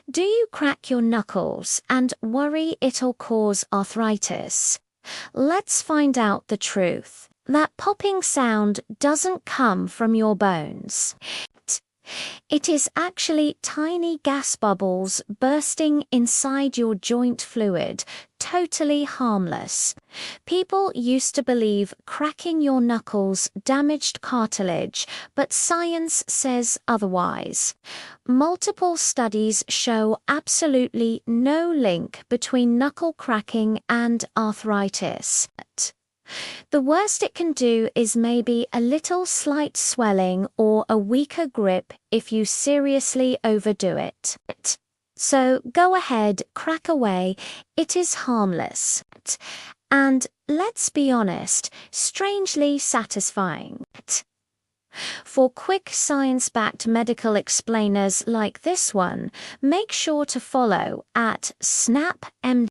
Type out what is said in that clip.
Do you crack your knuckles and worry it'll cause arthritis? Let's find out the truth. That popping sound doesn't come from your bones. It is actually tiny gas bubbles bursting inside your joint fluid, totally harmless. People used to believe cracking your knuckles damaged cartilage, but science says otherwise. Multiple studies show absolutely no link between knuckle cracking and arthritis. The worst it can do is maybe a little slight swelling or a weaker grip if you seriously overdo it. So go ahead, crack away, it is harmless. And let's be honest, strangely satisfying. For quick science-backed medical explainers like this one, make sure to follow @SnapMD.